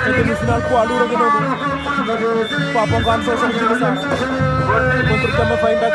Semifinal poids lourd nga noonu Papa Ngane Sosokh Djiby Sarr contre Dama Faye Ndak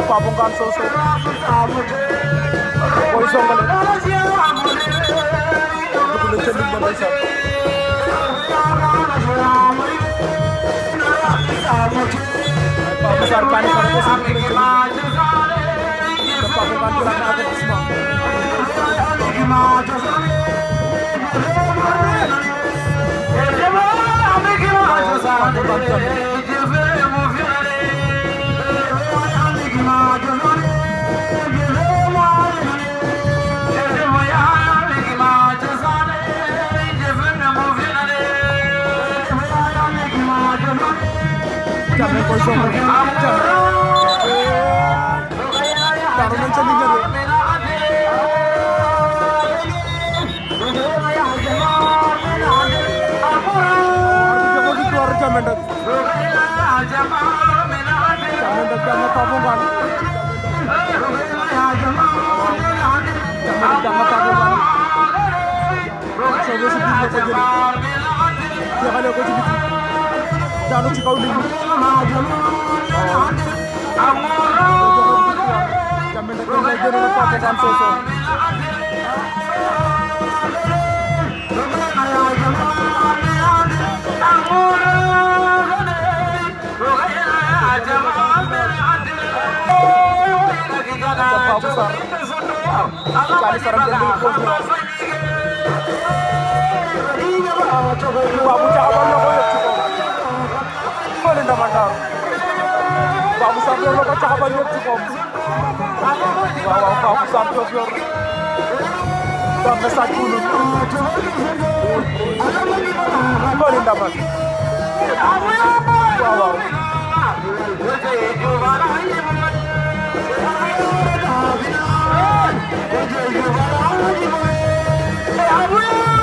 Pabongkan Soso Boy Songale dugg na ca lig ba ndeysaan Pape Sarr Kani Sarr aussi dugg na ca lig te Pabongkan jëlaat na avertissement Jammeh koy songal daanu nañ ca lig ba Jammeh ndak Jammeh Pabongkan Jammeh Pabongkan Sogo si biir la ko jël jeexale ko ci biti daanu ci kaw lig Jammeh ndak lay gën a Pabongkan Soso Babou Sarr Kani Sarr ak Demba Kourou Babou caxabal na ko yëpp ci kaw xooli ndama ndaw Babou Sarr loolu la ko caxabal yëpp ci kaw waaw Babou Sarr Diof yor doon na sàcc bu xooli ndama waaw Hey,